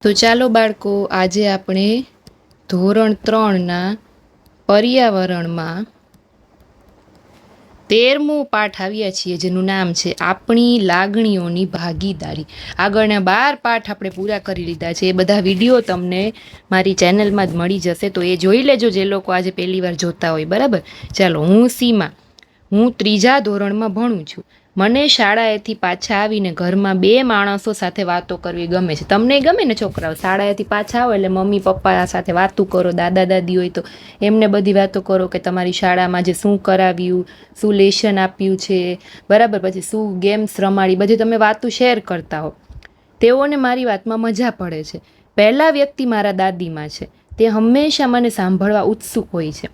તો ચાલો બાળકો, આજે આપણે ધોરણ 3ના પર્યાવરણમાં 13મો પાઠ આવ્યા છીએ, જેનું નામ છે આપણી લાગણીઓની ભાગીદારી. આગળના 12 પાઠ આપણે પૂરા કરી લીધા છે. એ બધા વિડીયો તમને મારી ચેનલમાં જ મળી જશે, તો એ જોઈ લેજો જે લોકો આજે પહેલી વાર જોતા હોય. બરાબર, ચાલો. હું સીમા, હું 3જા ધોરણમાં ભણું છું. મને શાળાએથી પાછા આવીને ઘરમાં 2 માણસો સાથે વાતો કરવી ગમે છે. તમને ગમે ને છોકરાઓ? શાળાએથી પાછા આવો એટલે મમ્મી પપ્પા સાથે વાતો કરો, દાદા દાદી હોય તો એમને બધી વાતો કરો કે તમારી શાળામાં જે શું કરાવ્યું, શું લેશન આપ્યું છે, બરાબર, પછી શું ગેમ્સ રમાડી, બધી તમે વાતો શેર કરતા હો. તેઓને મારી વાતમાં મજા પડે છે. પહેલા વ્યક્તિ મારા દાદીમાં છે. તે હંમેશા મને સાંભળવા ઉત્સુક હોય છે.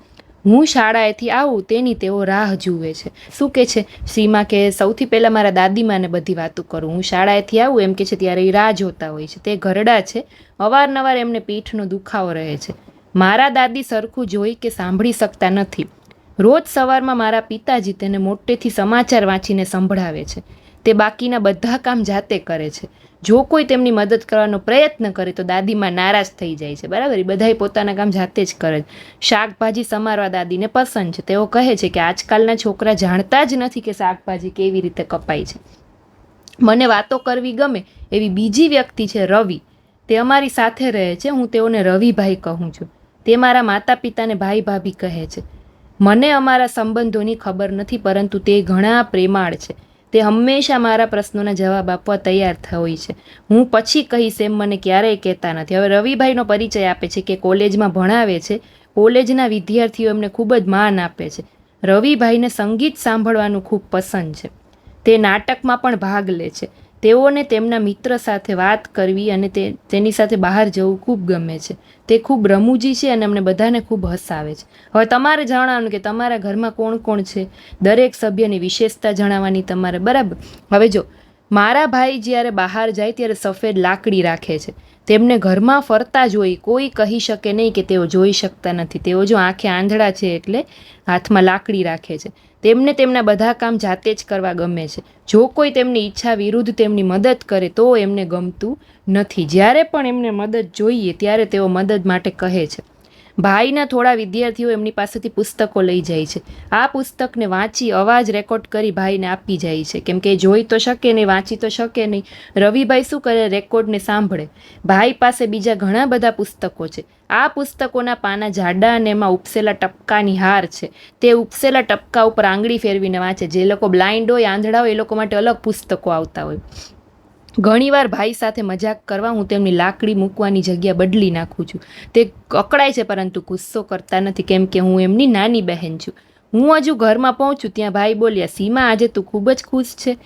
હું શાળાએથી આવું તેની તેઓ રાહ જુએ છે. શું કે છે સીમા? કે સૌથી પહેલાં મારા દાદીમાને બધી વાતો કરું. હું શાળાએથી આવું એમ કે છે ત્યારે એ રાહ જોતા હોય છે. તે ઘરડા છે. અવારનવાર એમને પીઠનો દુખાવો રહે છે. મારા દાદી સરખું જોઈ કે સાંભળી શકતા નથી. રોજ સવારમાં મારા પિતાજી તેને મોટેથી સમાચાર વાંચીને સંભળાવે છે. તે બાકીના બધા કામ જાતે કરે છે. જો કોઈ તેમની મદદ કરવાનો પ્રયત્ન કરે તો દાદીમાં નારાજ થઈ જાય છે. બરાબર, એ બધાય પોતાના કામ જાતે જ કરે છે. શાકભાજી સમારવા દાદીને પસંદ છે. તેઓ કહે છે કે આજકાલના છોકરા જાણતા જ નથી કે શાકભાજી કેવી રીતે કપાય છે. મને વાતો કરવી ગમે એવી બીજી વ્યક્તિ છે રવિ. તે અમારી સાથે રહે છે. હું તેઓને રવિભાઈ કહું છું. તે મારા માતા પિતાને ભાઈ ભાભી કહે છે. મને અમારા સંબંધોની ખબર નથી, પરંતુ તે ઘણા પ્રેમાળ છે. તે હંમેશા મારા પ્રશ્નોના જવાબ આપવા તૈયાર હોય છે. હું પછી કહીશ એમ મને ક્યારેય કહેતા નથી. હવે રવિભાઈનો પરિચય આપે છે કે કોલેજમાં ભણાવે છે. કોલેજના વિદ્યાર્થીઓ એમને ખૂબ જ માન આપે છે. રવિભાઈને સંગીત સાંભળવાનું ખૂબ પસંદ છે. તે નાટકમાં પણ ભાગ લે છે. તેઓને તેમના મિત્ર સાથે વાત કરવી અને તેની સાથે બહાર જવું ખૂબ ગમે છે. તે ખૂબ રમૂજી છે અને અમને બધાને ખૂબ હસાવે છે. હવે તમારે જણાવવાનું કે તમારા ઘરમાં કોણ કોણ છે. દરેક સભ્યની વિશેષતા જણાવવાની તમારે. બરાબર. હવે જો, મારા ભાઈ જ્યારે બહાર જાય ત્યારે સફેદ લાકડી રાખે છે. તેમને ઘરમાં ફરતા જોઈ કોઈ કહી શકે નહીં કે તેઓ જોઈ શકતા નથી. તેઓ જો આંખે આંધળા છે એટલે હાથમાં લાકડી રાખે છે. તેમને તેમના બધા કામ જાતે જ કરવા ગમે છે. જો કોઈ તેમની ઈચ્છા વિરુદ્ધ તેમની મદદ કરે તો એમને ગમતું નથી. જ્યારે પણ એમને મદદ જોઈએ ત્યારે તેઓ મદદ માટે કહે છે. ભાઈના થોડા વિદ્યાર્થીઓ એમની પાસેથી પુસ્તકો લઈ જાય છે. આ પુસ્તકને વાંચી અવાજ રેકોર્ડ કરી ભાઈને આપી જાય છે. કેમ કે જોઈ તો શકે નહીં, વાંચી તો શકે નહીં. રવિભાઈ શું કરે? રેકોર્ડને સાંભળે. ભાઈ પાસે બીજા ઘણા બધા પુસ્તકો છે. આ પુસ્તકોના પાના જાડા અને એમાં ઉપસેલા ટપકાની હાર છે. તે ઉપસેલા ટપકા ઉપર આંગળી ફેરવીને વાંચે. જે લોકો બ્લાઇન્ડ હોય, આંધળા હોય, એ લોકો માટે અલગ પુસ્તકો આવતા હોય. ઘણીવાર ભાઈ સાથે મજાક કરવા હું તેમની લાકડી મૂકવાની જગ્યા બદલી નાખું છું. તે અકળાય છે પરંતુ ગુસ્સો કરતા નથી, કેમ કે હું એમની નાની બહેન છું. હું હજુ ઘરમાં પહોંચું ત્યાં ભાઈ બોલ્યા, સીમા, આજે તું ખૂબ જ ખુશ છે.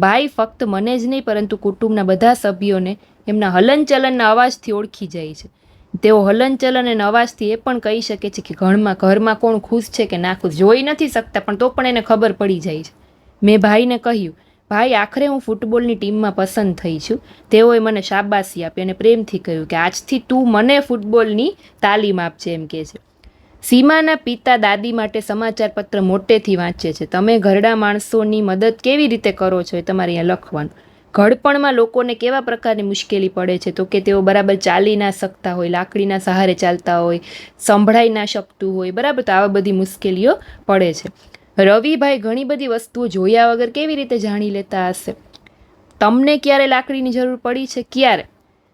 ભાઈ ફક્ત મને જ નહીં પરંતુ કુટુંબના બધા સભ્યોને એમના હલનચલનના અવાજથી ઓળખી જાય છે. તેઓ હલનચલન અને અવાજથી એ પણ કહી શકે છે કે ઘરમાં કોણ ખુશ છે કે ના ખુશ. જોઈ નથી શકતા પણ તો પણ એને ખબર પડી જાય છે. મેં ભાઈને કહ્યું, ભાઈ, આખરે હું ફૂટબોલની ટીમમાં પસંદ થઈ છું. તેઓએ મને શાબાશી આપી અને પ્રેમથી કહ્યું કે આજથી તું મને ફૂટબોલની તાલીમ આપજે, એમ કહે છે. સીમાના પિતા દાદી માટે સમાચાર પત્ર મોટેથી વાંચે છે. તમે ઘરડા માણસોની મદદ કેવી રીતે કરો છો એ તમારે અહીંયા લખવાનું. ઘડપણમાં લોકોને કેવા પ્રકારની મુશ્કેલી પડે છે? તો કે તેઓ બરાબર ચાલી ના શકતા હોય, લાકડીના સહારે ચાલતા હોય, સંભળાઈ ના શકતું હોય. બરાબર, તો આવા બધી મુશ્કેલીઓ પડે છે. રવિભાઈ ઘણી બધી વસ્તુઓ જોયા વગર કેવી રીતે જાણી લેતા હશે? તમને ક્યારે લાકડીની જરૂર પડી છે? ક્યારે?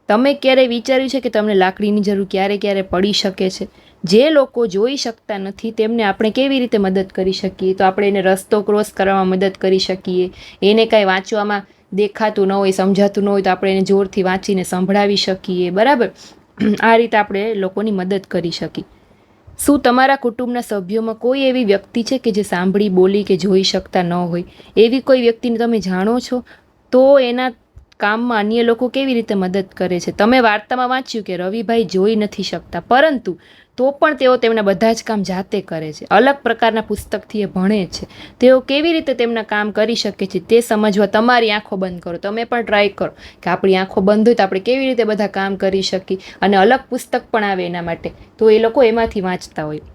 તમે ક્યારે વિચાર્યું છે કે તમને લાકડીની જરૂર ક્યારે ક્યારે પડી શકે છે? જે લોકો જોઈ શકતા નથી તેમને આપણે કેવી રીતે મદદ કરી શકીએ? તો આપણે એને રસ્તો ક્રોસ કરવામાં મદદ કરી શકીએ. એને કાંઈ વાંચવામાં દેખાતું ન હોય, સમજાતું ન હોય તો આપણે એને જોરથી વાંચીને સંભળાવી શકીએ. બરાબર, આ રીતે આપણે લોકોની મદદ કરી શકીએ. શું તમારા કુટુંબના સભ્યોમાં કોઈ એવી વ્યક્તિ છે કે જે સાંભળી, બોલી કે જોઈ શકતા ન હોય? એવી કોઈ વ્યક્તિને તમે જાણો છો? તો એના કામમાં અન્ય લોકો કેવી રીતે મદદ કરે છે? તમે વાર્તામાં વાંચ્યું કે રવિભાઈ જોઈ નથી શકતા, પરંતુ તો પણ તેઓ તેમના બધા જ કામ જાતે કરે છે. અલગ પ્રકારના પુસ્તકથી એ ભણે છે. તેઓ કેવી રીતે તેમના કામ કરી શકે છે તે સમજવા તમારી આંખો બંધ કરો. તમે પણ ટ્રાય કરો કે આપણી આંખો બંધ હોય તો આપણે કેવી રીતે બધા કામ કરી શકીએ. અને અલગ પુસ્તક પણ આવે એના માટે, તો એ લોકો એમાંથી વાંચતા હોય.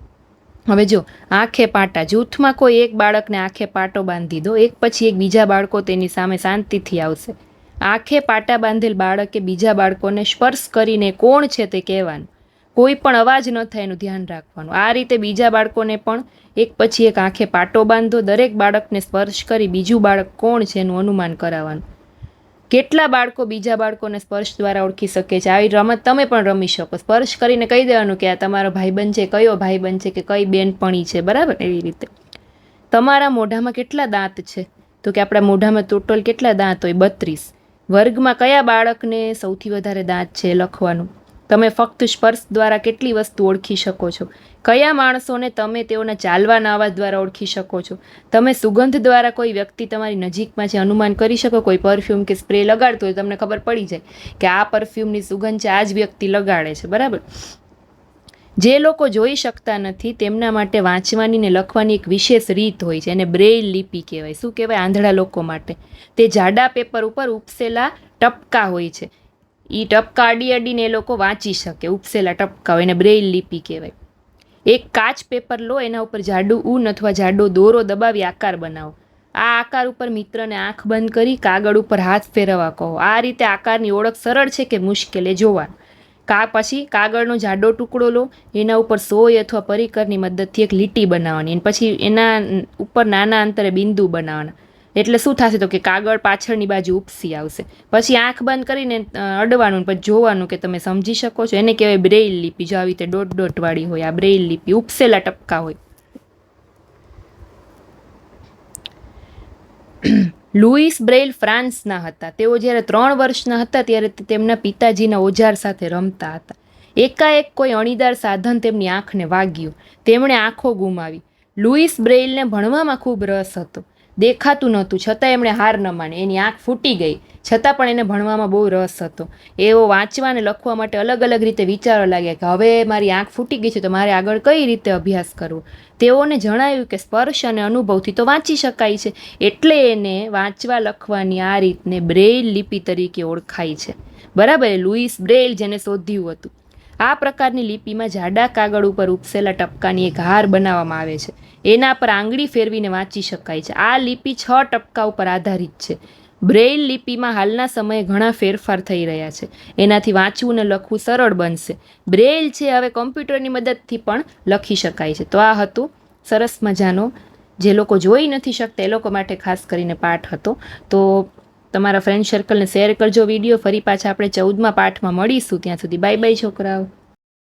હવે જો, આંખે પાટા. જૂથમાં કોઈ એક બાળકને આંખે પાટો બાંધી દો. એક પછી એક બીજા બાળકો તેની સામે શાંતિથી આવશે. આંખે પાટા બાંધેલ બાળકે બીજા બાળકોને સ્પર્શ કરીને કોણ છે તે કહેવાનું. કોઈ પણ અવાજ ન થાય એનું ધ્યાન રાખવાનું. આ રીતે બીજા બાળકોને પણ એક પછી એક આંખે પાટો બાંધો. દરેક બાળકને સ્પર્શ કરી બીજું બાળક કોણ છે એનું અનુમાન કરાવવાનું. કેટલા બાળકો બીજા બાળકોને સ્પર્શ દ્વારા ઓળખી શકે છે? આવી રમત તમે પણ રમી શકો. સ્પર્શ કરીને કહી દેવાનું કે આ તમારો ભાઈબંધ છે, કયો ભાઈબંધ છે કે કઈ બેનપણી છે, બરાબર? એવી રીતે. તમારા મોઢામાં કેટલા દાંત છે? તો કે આપણા મોઢામાં ટોટલ કેટલા દાંત હોય? 32. વર્ગમાં કયા બાળકને સૌથી વધારે દાંત છે? લખવાનું. તમે ફક્ત સ્પર્શ દ્વારા કેટલી વસ્તુ ઓળખી શકો છો? કયા માણસોને તમે તેઓના ચાલવાના અવાજ દ્વારા ઓળખી શકો છો? તમે સુગંધ દ્વારા કોઈ વ્યક્તિ તમારી નજીકમાં છે અનુમાન કરી શકો? કોઈ પરફ્યુમ કે સ્પ્રે લગાડતો હોય તમને ખબર પડી જાય કે આ પરફ્યુમની સુગંધ છે, આ જ વ્યક્તિ લગાડે છે, બરાબર? જે લોકો જોઈ શકતા નથી તેમના માટે વાંચવાની ને લખવાની એક વિશેષ રીત હોય છે, એને બ્રેઇલ લિપિ કહેવાય. શું કહેવાય? આંધળા લોકો માટે. તે જાડા પેપર ઉપર ઉપસેલા ટપકા હોય છે. એ ટપકા અડી અડીને એ લોકો વાંચી શકે. ઉપસેલા ટપકા હોય એને બ્રેઇલ લિપિ કહેવાય. એક કાચ પેપર લો, એના ઉપર જાડું ઊન અથવા જાડો દોરો દબાવી આકાર બનાવો. આ આકાર ઉપર મિત્રને આંખ બંધ કરી કાગળ ઉપર હાથ ફેરવવા કહો. આ રીતે આકારની ઓળખ સરળ છે કે મુશ્કેલ એ જોવાનું. પછી કાગળનો જાડો ટુકડો લો, એના ઉપર સોય અથવા પરિકરની મદદથી એક લીટી બનાવવાની. પછી એના ઉપર નાના અંતરે બિંદુ બનાવવાના. એટલે શું થશે? તો કે કાગળ પાછળની બાજુ ઉપસી આવશે. પછી આંખ બંધ કરીને અડવાનું, પછી જોવાનું કે તમે સમજી શકો છો. એને કહેવાય બ્રેઇલ લિપિ. જો આવી રીતે ડોટ ડોટ વાળી હોય આ બ્રેઇલ લિપિ, ઉપસેલા ટપકા હોય. લુઈસ બ્રેઇલ ફ્રાન્સના હતા. તેઓ જ્યારે 3 વર્ષના હતા ત્યારે તેમના પિતાજીના ઓજાર સાથે રમતા હતા. એકાએક કોઈ અણીદાર સાધન તેમની આંખને વાગ્યું. તેમણે આંખો ગુમાવી. લુઈસ બ્રેઇલને ભણવામાં ખૂબ રસ હતો. દેખાતું નહોતું છતાં એમણે હાર ન માની. એની આંખ ફૂટી ગઈ છતાં પણ એને ભણવામાં બહુ રસ હતો. એઓ વાંચવા અને લખવા માટે અલગ અલગ રીતે વિચારવા લાગ્યા કે હવે મારી આંખ ફૂટી ગઈ છે તો મારે આગળ કઈ રીતે અભ્યાસ કરવો. તેઓને જણાવ્યું કે સ્પર્શ અને અનુભવથી તો વાંચી શકાય છે. એટલે એને વાંચવા લખવાની આ રીતને બ્રેઇલ લિપિ તરીકે ઓળખાય છે, બરાબર? લુઈસ બ્રેઇલ જેને શોધ્યું હતું. આ પ્રકારની લિપિમાં જાડા કાગળ ઉપર ઉપસેલા ટપકાની એક હાર બનાવવામાં આવે છે. એના પર આંગળી ફેરવીને વાંચી શકાય છે. આ લિપિ 6 ટપકા ઉપર આધારિત છે. બ્રેઇલ લિપિમાં હાલના સમયે ઘણા ફેરફાર થઈ રહ્યા છે. એનાથી વાંચવું અને લખવું સરળ બનશે. બ્રેઇલ છે હવે કમ્પ્યુટરની મદદથી પણ લખી શકાય છે. તો આ હતું સરસ મજાનો, જે લોકો જોઈ નથી શકતા એ લોકો માટે ખાસ કરીને પાઠ હતો. તો તમારા ફ્રેન્ડ સર્કલને શેર કરજો વિડીયો. ફરી પાછા આપણે 14મા પાઠમાં મળીશું. ત્યાં સુધી બાય બાય છોકરાઓ.